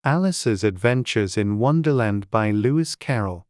Alice's Adventures in Wonderland by Lewis Carroll.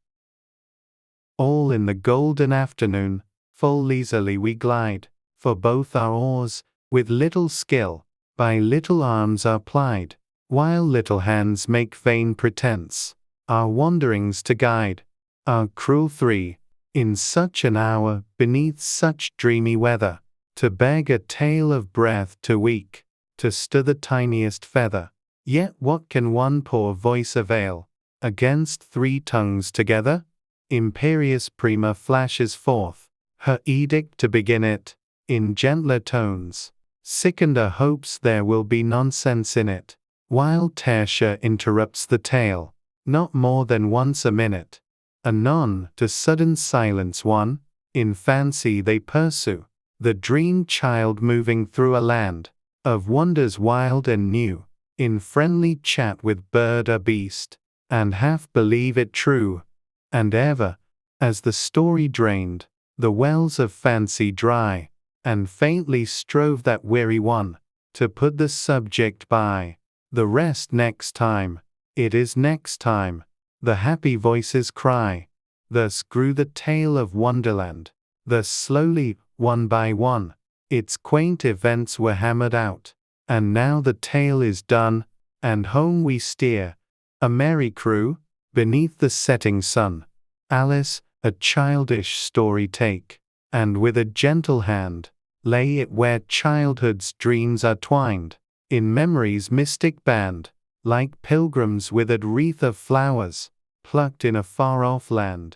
All in the golden afternoon, full lazily we glide, for both our oars, with little skill, by little arms are plied, while little hands make vain pretence, our wanderings to guide. Our cruel three, in such an hour, beneath such dreamy weather, to beg a tale of breath to weak, to stir the tiniest feather. Yet what can one poor voice avail against three tongues together? Imperious Prima flashes forth her edict to begin it, in gentler tones, sickener hopes there will be nonsense in it, while Tertia interrupts the tale, not more than once a minute. Anon, to sudden silence one, in fancy they pursue the dream child moving through a land of wonders wild and new, in friendly chat with bird or beast, and half believe it true. And ever, as the story drained the wells of fancy dry, and faintly strove that weary one to put the subject by, the rest next time, it is next time, the happy voices cry. Thus grew the tale of Wonderland, thus slowly, one by one, its quaint events were hammered out. And now the tale is done, and home we steer, a merry crew, beneath the setting sun. Alice, a childish story take, and with a gentle hand, lay it where childhood's dreams are twined, in memory's mystic band, like pilgrims with a wreath of flowers, plucked in a far-off land.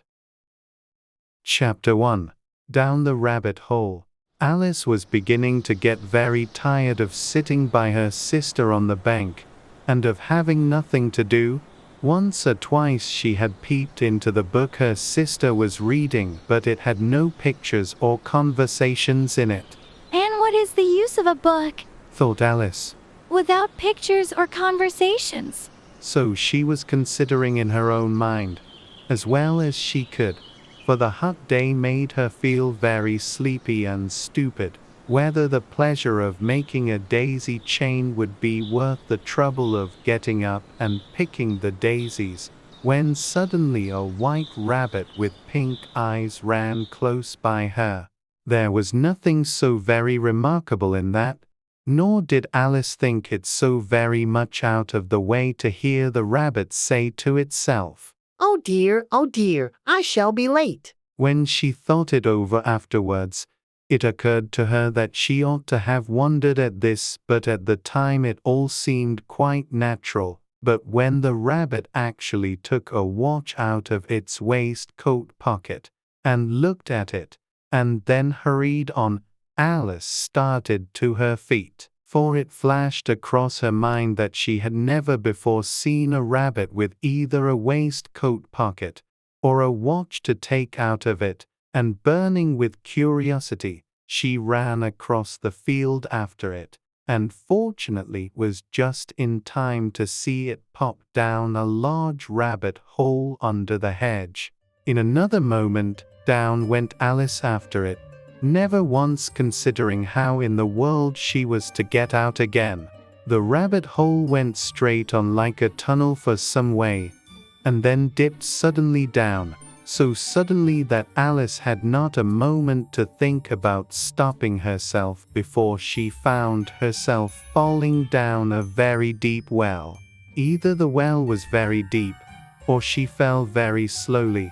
Chapter 1. Down the Rabbit Hole. Alice was beginning to get very tired of sitting by her sister on the bank, and of having nothing to do. Once or twice she had peeped into the book her sister was reading, but it had no pictures or conversations in it. And what is the use of a book, thought Alice, without pictures or conversations? So she was considering in her own mind, as well as she could, for the hot day made her feel very sleepy and stupid, whether the pleasure of making a daisy chain would be worth the trouble of getting up and picking the daisies, when suddenly a white rabbit with pink eyes ran close by her. There was nothing so very remarkable in that, nor did Alice think it so very much out of the way to hear the rabbit say to itself, oh dear, I shall be late." When she thought it over afterwards, it occurred to her that she ought to have wondered at this, but at the time it all seemed quite natural. But when the rabbit actually took a watch out of its waistcoat pocket, and looked at it, and then hurried on, Alice started to her feet. For it flashed across her mind that she had never before seen a rabbit with either a waistcoat pocket or a watch to take out of it, and burning with curiosity, she ran across the field after it, and fortunately was just in time to see it pop down a large rabbit hole under the hedge. In another moment, down went Alice after it, never once considering how in the world she was to get out again. The rabbit hole went straight on like a tunnel for some way, and then dipped suddenly down, so suddenly that Alice had not a moment to think about stopping herself before she found herself falling down a very deep well. Either the well was very deep, or she fell very slowly,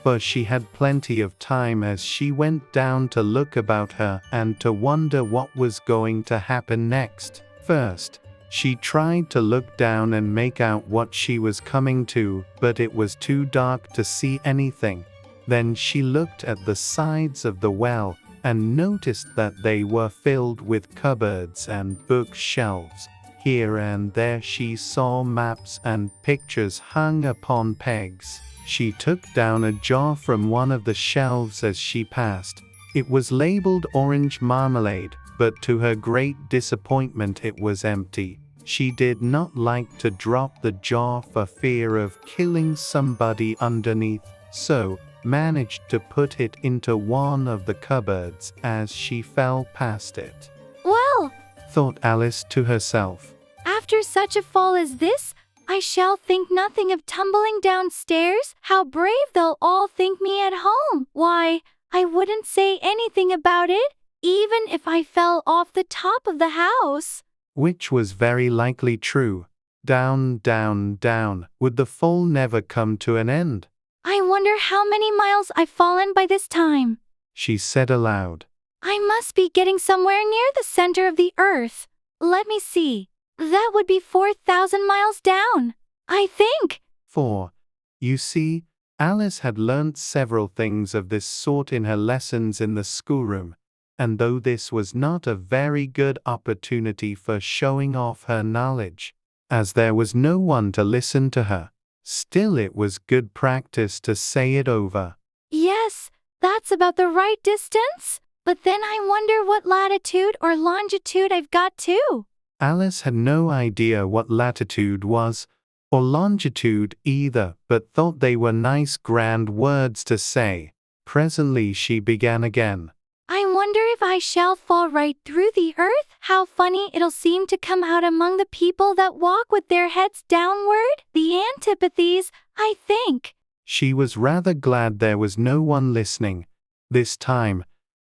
for she had plenty of time as she went down to look about her and to wonder what was going to happen next. First, she tried to look down and make out what she was coming to, but it was too dark to see anything. Then she looked at the sides of the well, and noticed that they were filled with cupboards and bookshelves. Here and there she saw maps and pictures hung upon pegs. She took down a jar from one of the shelves as she passed. It was labeled orange marmalade, but to her great disappointment it was empty. She did not like to drop the jar for fear of killing somebody underneath, so managed to put it into one of the cupboards as she fell past it. Well, Thought Alice to herself, after such a fall as this, I shall think nothing of tumbling downstairs. How brave they'll all think me at home. Why, I wouldn't say anything about it, even if I fell off the top of the house. Which was very likely true. Down, down, down, would the fall never come to an end? I wonder how many miles I've fallen by this time, she said aloud. I must be getting somewhere near the center of the earth. Let me see. That would be 4,000 miles down, I think. For, you see, Alice had learnt several things of this sort in her lessons in the schoolroom, and though this was not a very good opportunity for showing off her knowledge, as there was no one to listen to her, still it was good practice to say it over. Yes, that's about the right distance. But then I wonder what latitude or longitude I've got too. Alice had no idea what latitude was, or longitude either, but thought they were nice grand words to say. Presently she began again. I wonder if I shall fall right through the earth. How funny it'll seem to come out among the people that walk with their heads downward. The antipathies, I think. She was rather glad there was no one listening, this time,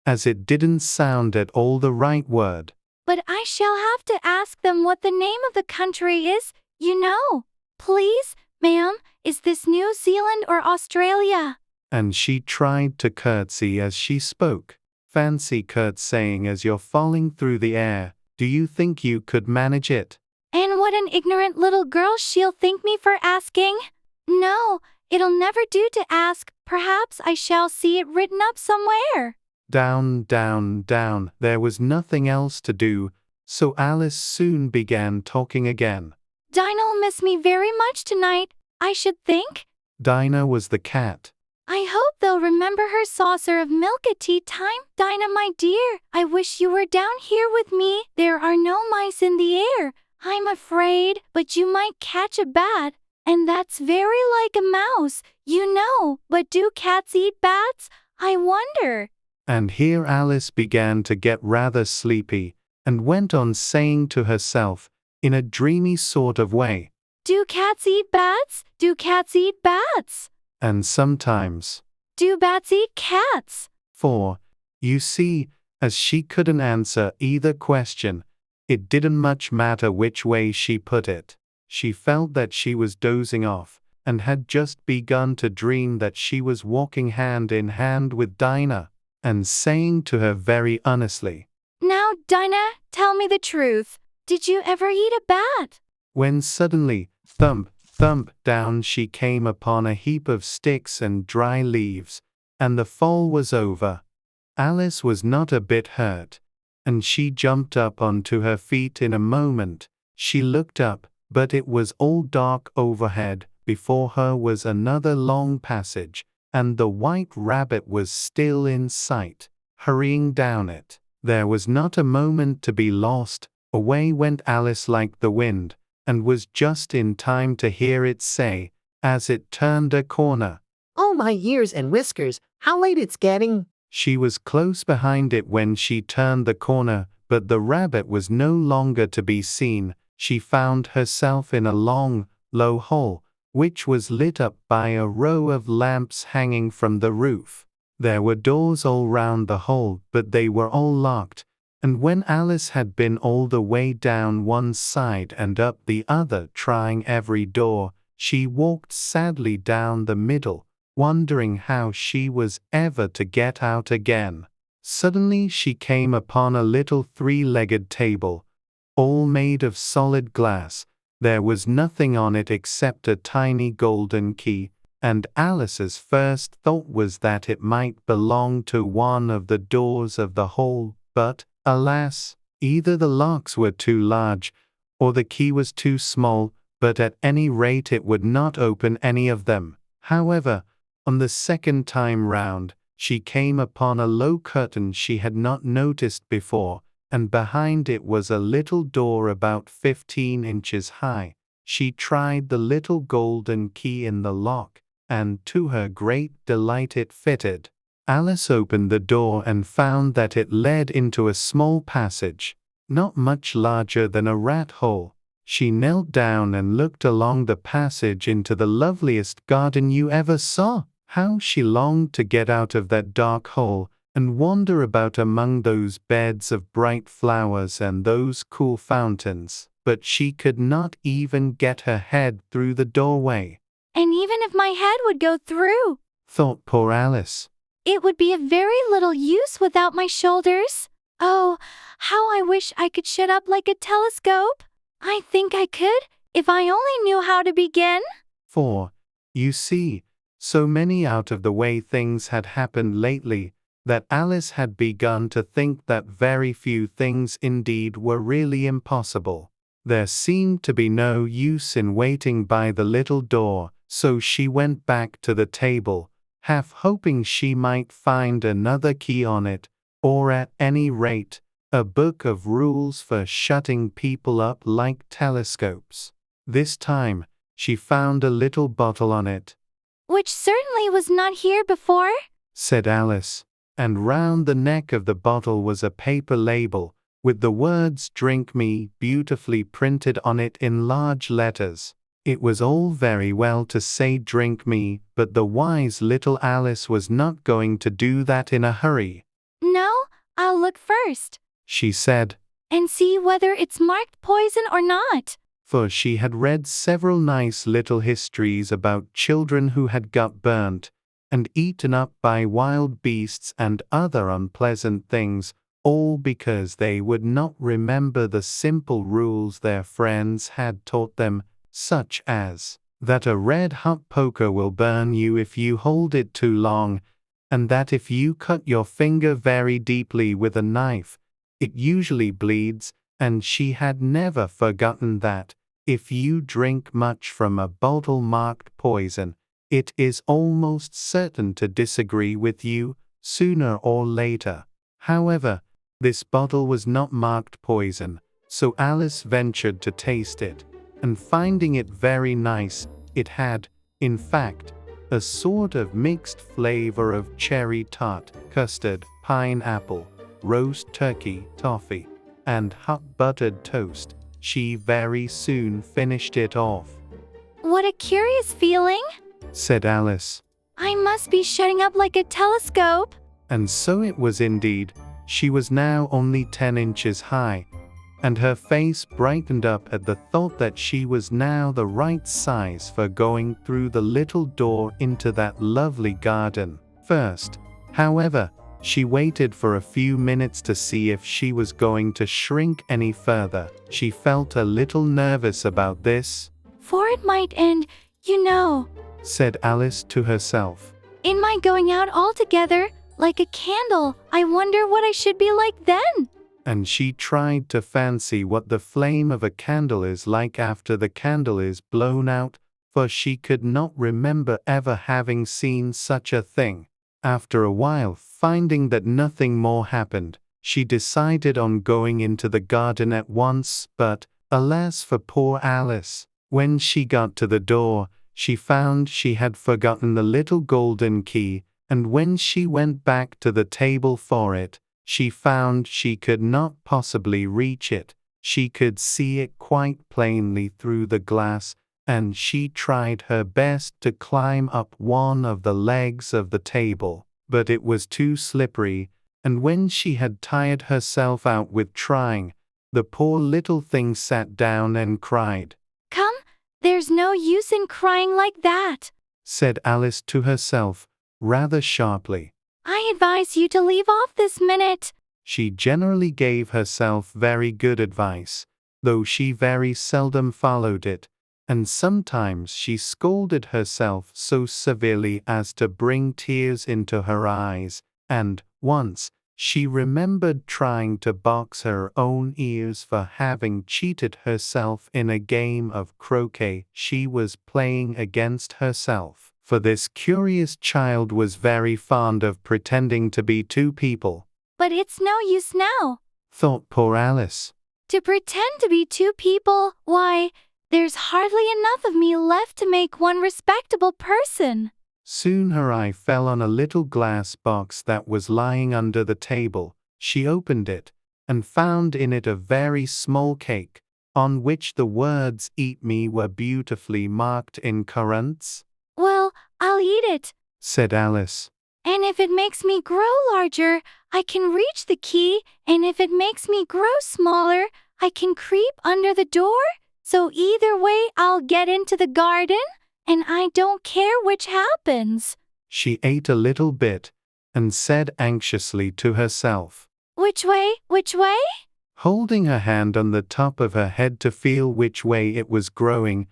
as it didn't sound at all the right word. But I shall have to ask them what the name of the country is, you know. Please, ma'am, is this New Zealand or Australia? And she tried to curtsy as she spoke. Fancy curtsying as you're falling through the air. Do you think you could manage it? And what an ignorant little girl she'll think me for asking. No, it'll never do to ask. Perhaps I shall see it written up somewhere. Down, down, down. There was nothing else to do, so Alice soon began talking again. Dinah'll miss me very much tonight, I should think. Dinah was the cat. I hope they'll remember her saucer of milk at tea time. Dinah, my dear, I wish you were down here with me. There are no mice in the air, I'm afraid, but you might catch a bat, and that's very like a mouse, you know. But do cats eat bats? I wonder. And here Alice began to get rather sleepy, and went on saying to herself, in a dreamy sort of way, Do cats eat bats? Do cats eat bats? And sometimes, Do bats eat cats? For, you see, as she couldn't answer either question, it didn't much matter which way she put it. She felt that she was dozing off, and had just begun to dream that she was walking hand in hand with Dinah, and saying to her very earnestly, Now, Dinah, tell me the truth. Did you ever eat a bat? When suddenly, thump, thump, down she came upon a heap of sticks and dry leaves, and the fall was over. Alice was not a bit hurt, and she jumped up onto her feet in a moment. She looked up, but it was all dark overhead. Before her was another long passage, and the white rabbit was still in sight, hurrying down it. There was not a moment to be lost. Away went Alice like the wind, and was just in time to hear it say, as it turned a corner, Oh, my ears and whiskers, how late it's getting. She was close behind it when she turned the corner, but the rabbit was no longer to be seen. She found herself in a long, low hall, which was lit up by a row of lamps hanging from the roof. There were doors all round the hall, but they were all locked, and when Alice had been all the way down one side and up the other trying every door, she walked sadly down the middle, wondering how she was ever to get out again. Suddenly she came upon a little three-legged table, all made of solid glass. There was nothing on it except a tiny golden key, and Alice's first thought was that it might belong to one of the doors of the hall, but, alas, either the locks were too large, or the key was too small, but at any rate it would not open any of them. However, on the second time round, she came upon a low curtain she had not noticed before, and behind it was a little door about 15 inches high. She tried the little golden key in the lock, and to her great delight it fitted. Alice opened the door and found that it led into a small passage, not much larger than a rat hole. She knelt down and looked along the passage into the loveliest garden you ever saw. How she longed to get out of that dark hole and wander about among those beds of bright flowers and those cool fountains. But she could not even get her head through the doorway. And even if my head would go through, thought poor Alice, it would be of very little use without my shoulders. Oh, how I wish I could shut up like a telescope. I think I could, if I only knew how to begin. For, you see, so many out-of-the-way things had happened lately that Alice had begun to think that very few things indeed were really impossible. There seemed to be no use in waiting by the little door, so she went back to the table, half hoping she might find another key on it, or at any rate, a book of rules for shutting people up like telescopes. This time, she found a little bottle on it. Which certainly was not here before, said Alice, and round the neck of the bottle was a paper label, with the words "Drink Me" beautifully printed on it in large letters. It was all very well to say "Drink me," but the wise little Alice was not going to do that in a hurry. No, I'll look first, she said, and see whether it's marked poison or not. For she had read several nice little histories about children who had got burnt and eaten up by wild beasts and other unpleasant things, all because they would not remember the simple rules their friends had taught them, such as that a red-hot poker will burn you if you hold it too long, and that if you cut your finger very deeply with a knife, it usually bleeds, and she had never forgotten that, if you drink much from a bottle marked poison, it is almost certain to disagree with you, sooner or later. However, this bottle was not marked poison, so Alice ventured to taste it, and finding it very nice, it had, in fact, a sort of mixed flavor of cherry tart, custard, pineapple, roast turkey, toffee, and hot buttered toast. She very soon finished it off. What a curious feeling, said Alice. I must be shutting up like a telescope. And so it was indeed. She was now only 10 inches high, and her face brightened up at the thought that she was now the right size for going through the little door into that lovely garden. First, however, she waited for a few minutes to see if she was going to shrink any further. She felt a little nervous about this. For it might end, you know, said Alice to herself, in my going out altogether, like a candle. I wonder what I should be like then. And she tried to fancy what the flame of a candle is like after the candle is blown out, for she could not remember ever having seen such a thing. After a while, finding that nothing more happened, she decided on going into the garden at once, but, alas for poor Alice, when she got to the door, she found she had forgotten the little golden key, and when she went back to the table for it, she found she could not possibly reach it. She could see it quite plainly through the glass, and she tried her best to climb up one of the legs of the table, but it was too slippery, and when she had tired herself out with trying, the poor little thing sat down and cried. Come, there's no use in crying like that, said Alice to herself, rather sharply. I advise you to leave off this minute. She generally gave herself very good advice, though she very seldom followed it, and sometimes she scolded herself so severely as to bring tears into her eyes, and, once, she remembered trying to box her own ears for having cheated herself in a game of croquet she was playing against herself, for this curious child was very fond of pretending to be two people. But it's no use now, thought poor Alice. To pretend to be two people, why, there's hardly enough of me left to make one respectable person. Soon her eye fell on a little glass box that was lying under the table. She opened it, and found in it a very small cake, on which the words "eat me" were beautifully marked in currants. Well, I'll eat it. Said Alice. And if it makes me grow larger, I can reach the key, and if it makes me grow smaller, I can creep under the door. So either way, I'll get into the garden, and I don't care which happens. She ate a little bit and said anxiously to herself, Which way? Which way? holding her hand on the top of her head to feel which way it was growing,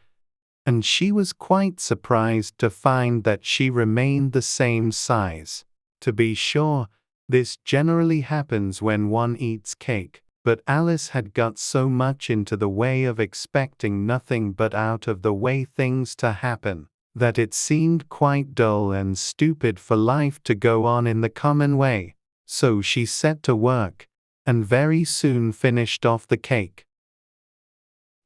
and she was quite surprised to find that she remained the same size. To be sure, this generally happens when one eats cake, but Alice had got so much into the way of expecting nothing but out of the way things to happen, that it seemed quite dull and stupid for life to go on in the common way. So she set to work, and very soon finished off the cake.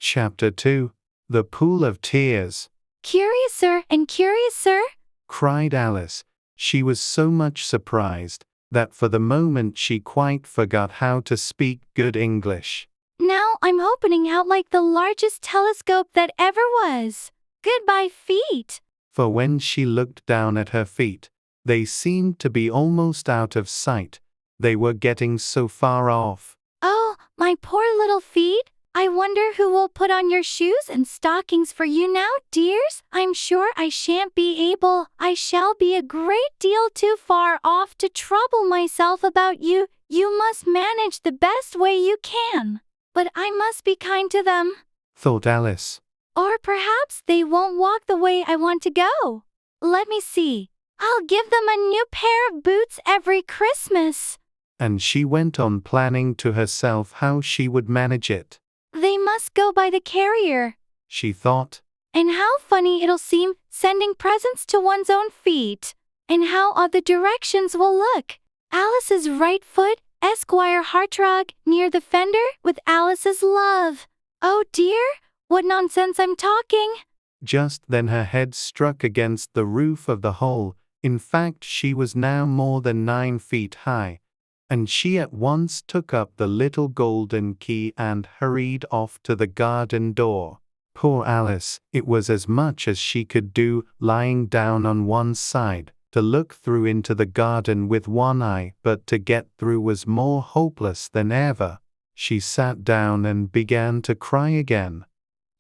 Chapter 2. The Pool of Tears. Curiouser and curiouser. Cried Alice. She was so much surprised that for the moment she quite forgot how to speak good English. Now I'm opening out like the largest telescope that ever was. Goodbye, feet. For when she looked down at her feet, they seemed to be almost out of sight. They were getting so far off. Oh, my poor little feet. I wonder who will put on your shoes and stockings for you now, dears? I'm sure I shan't be able. I shall be a great deal too far off to trouble myself about you. You must manage the best way you can. But I must be kind to them. Thought Alice. Or perhaps they won't walk the way I want to go. Let me see. I'll give them a new pair of boots every Christmas. And she went on planning to herself how she would manage it. They must go by the carrier, she thought. And how funny it'll seem, sending presents to one's own feet. And how odd the directions will look. Alice's right foot, Esquire Hartrog, near the fender, with Alice's love. Oh dear, what nonsense I'm talking. Just then her head struck against the roof of the hole. In fact, she was now more than 9 feet high, and she at once took up the little golden key and hurried off to the garden door. Poor Alice, it was as much as she could do, lying down on one side, to look through into the garden with one eye, but to get through was more hopeless than ever. She sat down and began to cry again.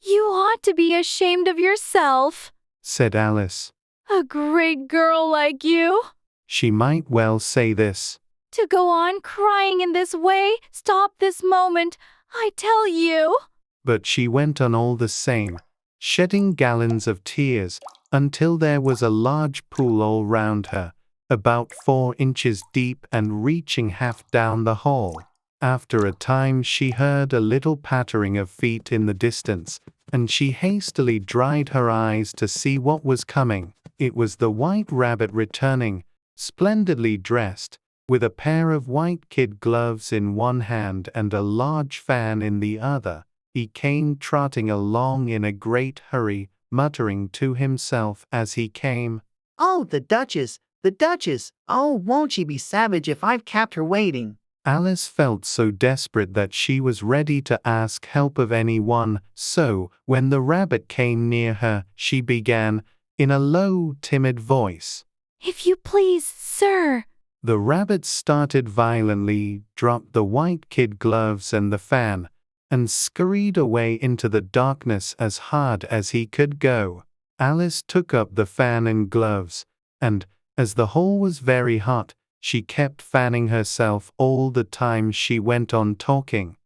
You ought to be ashamed of yourself, said Alice. A great girl like you. She might well say this. To go on crying in this way, stop this moment, I tell you. But she went on all the same, shedding gallons of tears, until there was a large pool all round her, about 4 inches deep and reaching half down the hall. After a time she heard a little pattering of feet in the distance, and she hastily dried her eyes to see what was coming. It was the White Rabbit returning, splendidly dressed, with a pair of white kid gloves in one hand and a large fan in the other. He came trotting along in a great hurry, muttering to himself as he came, Oh, the Duchess, the Duchess! Oh, won't she be savage if I've kept her waiting? Alice felt so desperate that she was ready to ask help of anyone, so, when the rabbit came near her, she began, in a low, timid voice. If you please, sir. The rabbit started violently, dropped the white kid gloves and the fan, and scurried away into the darkness as hard as he could go. Alice took up the fan and gloves, and, as the hall was very hot, she kept fanning herself all the time she went on talking.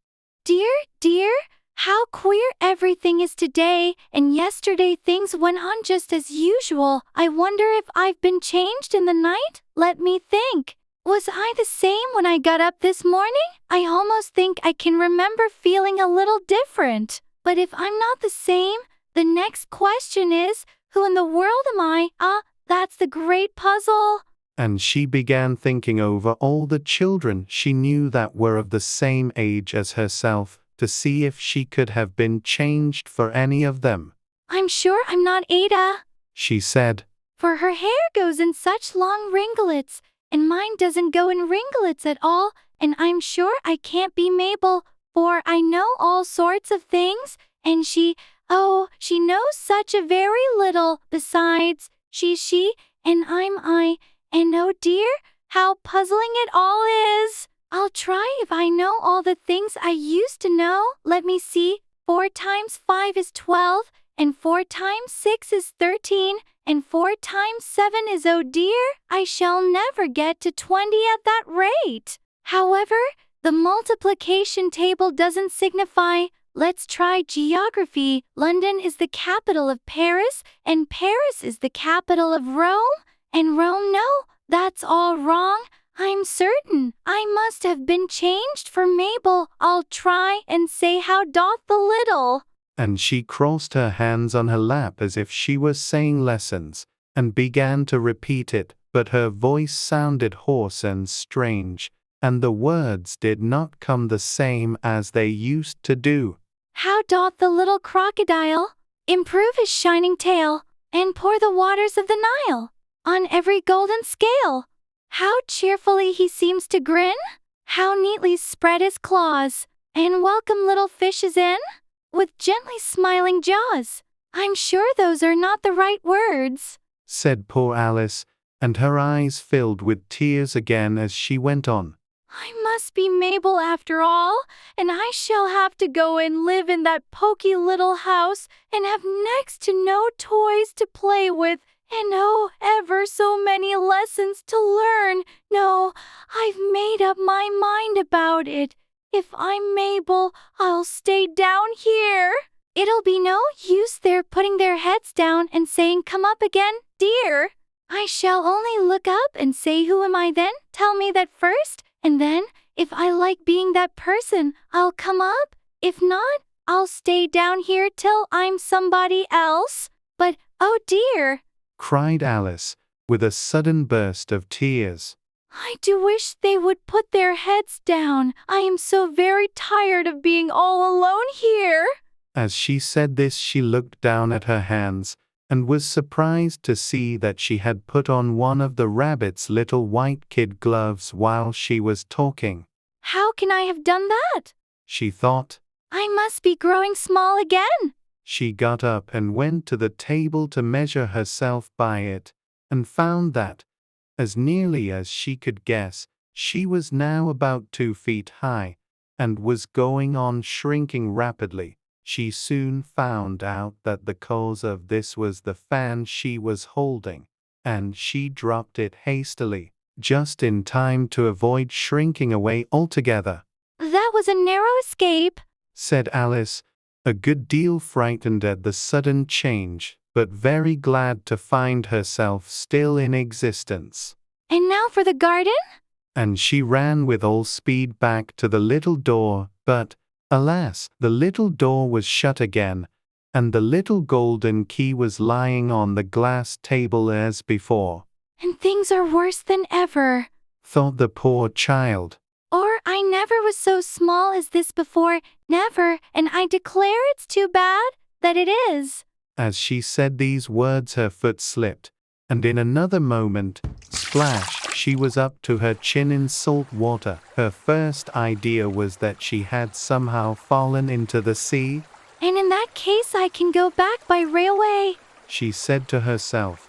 Dear, how queer everything is today, and yesterday things went on just as usual. I wonder if I've been changed in the night? Let me think. Was I the same when I got up this morning? I almost think I can remember feeling a little different. But if I'm not the same, the next question is, who in the world am I? That's the great puzzle. And she began thinking over all the children she knew that were of the same age as herself, to see if she could have been changed for any of them. I'm sure I'm not Ada, she said, for her hair goes in such long ringlets, and mine doesn't go in ringlets at all, and I'm sure I can't be Mabel, for I know all sorts of things, and she knows such a very little. Besides, she's she, and I'm I, and oh dear, how puzzling it all is. I'll try if I know all the things I used to know. Let me see. 4 times 5 is 12, and 4 times 6 is 13, and 4 times 7 is oh dear, I shall never get to 20 at that rate. However, the multiplication table doesn't signify. Let's try geography. London is the capital of Paris, and Paris is the capital of Rome, and Rome, no, that's all wrong. I'm certain I must have been changed for Mabel. I'll try and say how doth the little. And she crossed her hands on her lap as if she was saying lessons, and began to repeat it, but her voice sounded hoarse and strange, and the words did not come the same as they used to do. How doth the little crocodile improve his shining tail, and pour the waters of the Nile on every golden scale? How cheerfully he seems to grin, how neatly spread his claws, and welcome little fishes in, with gently smiling jaws. I'm sure those are not the right words, said poor Alice, and her eyes filled with tears again as she went on. I must be Mabel after all, and I shall have to go and live in that poky little house, and have next to no toys to play with, and oh, ever so many lessons to learn. No, I've made up my mind about it. If I'm Mabel, I'll stay down here. It'll be no use their putting their heads down and saying, come up again, dear. I shall only look up and say, who am I then? Tell me that first, and then, if I like being that person, I'll come up. If not, I'll stay down here till I'm somebody else. But, oh dear, cried Alice, with a sudden burst of tears. I do wish they would put their heads down. I am so very tired of being all alone here. As she said this, she looked down at her hands, and was surprised to see that she had put on one of the rabbit's little white kid gloves while she was talking. How can I have done that? She thought. I must be growing small again. She got up and went to the table to measure herself by it, and found that, as nearly as she could guess, she was now about 2 feet high, and was going on shrinking rapidly. She soon found out that the cause of this was the fan she was holding, and she dropped it hastily, just in time to avoid shrinking away altogether. That was a narrow escape, said Alice, a good deal frightened at the sudden change, but very glad to find herself still in existence. And now for the garden? And she ran with all speed back to the little door, but, alas, the little door was shut again, and the little golden key was lying on the glass table as before. And things are worse than ever, thought the poor child. Or I never was so small as this before, never, and I declare it's too bad that it is. As she said these words, her foot slipped, and in another moment, splash, she was up to her chin in salt water. Her first idea was that she had somehow fallen into the sea. And in that case I can go back by railway, she said to herself.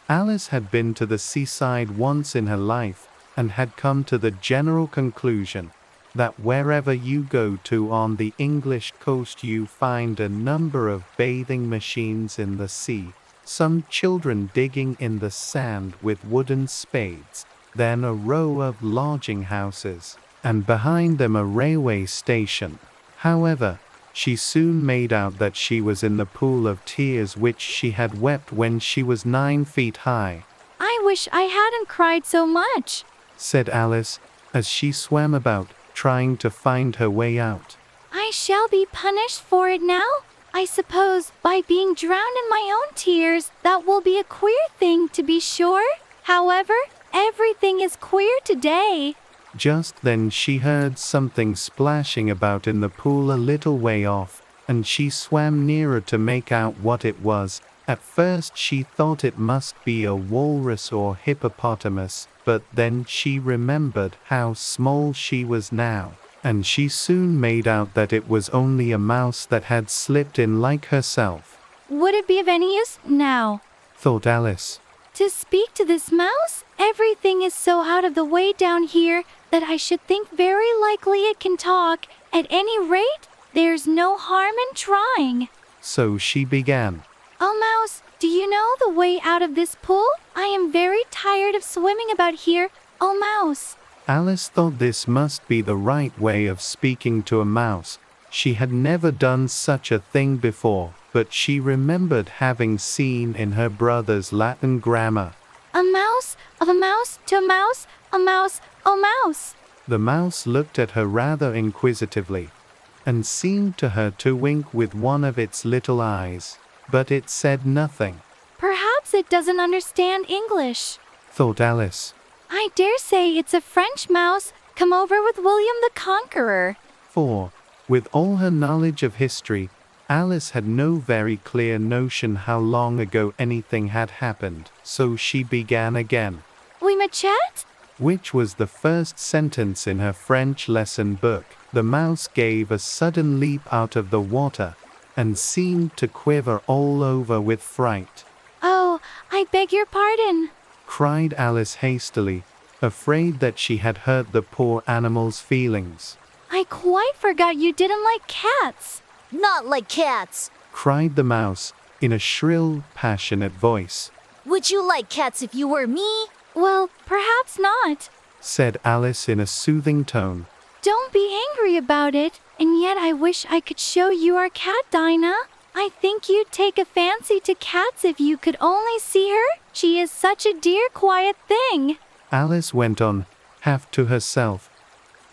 Alice had been to the seaside once in her life, and had come to the general conclusion that wherever you go to on the English coast you find a number of bathing machines in the sea, some children digging in the sand with wooden spades, then a row of lodging houses, and behind them a railway station. However, she soon made out that she was in the pool of tears which she had wept when she was 9 feet high. I wish I hadn't cried so much, said Alice, as she swam about, trying to find her way out. I shall be punished for it now, I suppose, by being drowned in my own tears. That will be a queer thing, to be sure. However, everything is queer today. Just then she heard something splashing about in the pool a little way off, and she swam nearer to make out what it was. At first she thought it must be a walrus or hippopotamus, but then she remembered how small she was now, and she soon made out that it was only a mouse that had slipped in like herself. Would it be of any use now? Thought Alice. To speak to this mouse? Everything is so out of the way down here that I should think very likely it can talk. At any rate, there's no harm in trying. So she began. Oh, mouse, do you know the way out of this pool? I am very tired of swimming about here. Oh, mouse. Alice thought this must be the right way of speaking to a mouse. She had never done such a thing before, but she remembered having seen in her brother's Latin grammar. A mouse, of a mouse to a mouse, oh mouse. The mouse looked at her rather inquisitively, and seemed to her to wink with one of its little eyes, but it said nothing. Perhaps it doesn't understand English, thought Alice. I dare say it's a French mouse come over with William the Conqueror. For, with all her knowledge of history, Alice had no very clear notion how long ago anything had happened, so she began again. Oui, Machette? Which was the first sentence in her French lesson book. The mouse gave a sudden leap out of the water, and seemed to quiver all over with fright. Oh, I beg your pardon, cried Alice hastily, afraid that she had hurt the poor animal's feelings. I quite forgot you didn't like cats. Not like cats. Cried the mouse, in a shrill, passionate voice. Would you like cats if you were me? Well, perhaps not, said Alice in a soothing tone. Don't be angry about it, and yet I wish I could show you our cat, Dinah. I think you'd take a fancy to cats if you could only see her. She is such a dear, quiet thing. Alice went on, half to herself,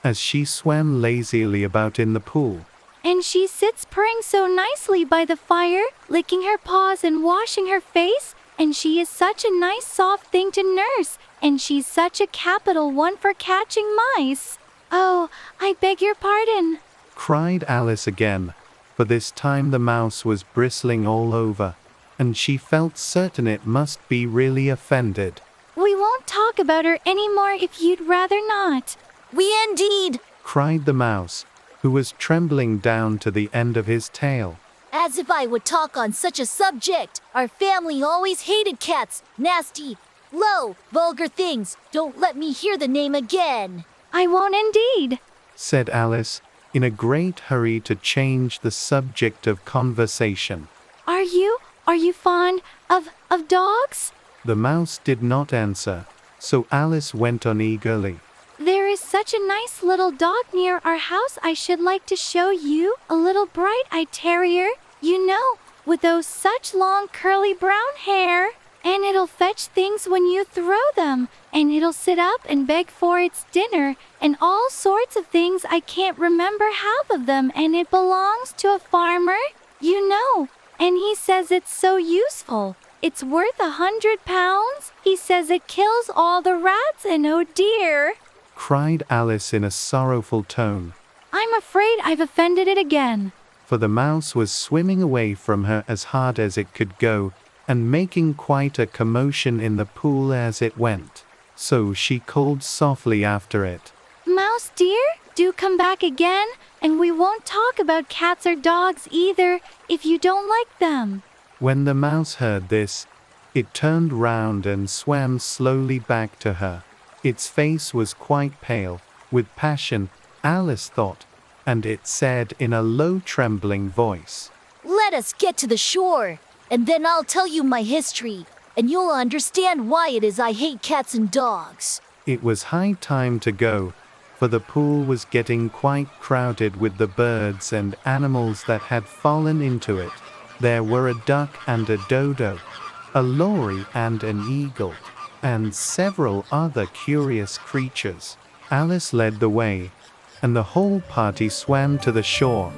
as she swam lazily about in the pool. And she sits purring so nicely by the fire, licking her paws and washing her face, and she is such a nice soft thing to nurse, and she's such a capital one for catching mice. Oh, I beg your pardon, cried Alice again, for this time the mouse was bristling all over, and she felt certain it must be really offended. We won't talk about her anymore if you'd rather not. We indeed, cried the mouse, who was trembling down to the end of his tail. As if I would talk on such a subject. Our family always hated cats. Nasty, low, vulgar things. Don't let me hear the name again. I won't indeed, said Alice, in a great hurry to change the subject of conversation. Are you fond of dogs? The mouse did not answer, so Alice went on eagerly. There is such a nice little dog near our house I should like to show you. A little bright-eyed terrier, you know, with those such long curly brown hair. And it'll fetch things when you throw them. And it'll sit up and beg for its dinner. And all sorts of things. I can't remember half of them. And it belongs to a farmer, you know. And he says it's so useful. It's worth £100. He says it kills all the rats and oh dear, cried Alice in a sorrowful tone. I'm afraid I've offended it again. For the mouse was swimming away from her as hard as it could go, and making quite a commotion in the pool as it went. So she called softly after it. Mouse dear, do come back again, and we won't talk about cats or dogs either, if you don't like them. When the mouse heard this, it turned round and swam slowly back to her. Its face was quite pale, with passion, Alice thought, and it said in a low trembling voice, Let us get to the shore, and then I'll tell you my history, and you'll understand why it is I hate cats and dogs. It was high time to go, for the pool was getting quite crowded with the birds and animals that had fallen into it. There were a duck and a dodo, a lory and an eagle, and several other curious creatures. Alice led the way, and the whole party swam to the shore.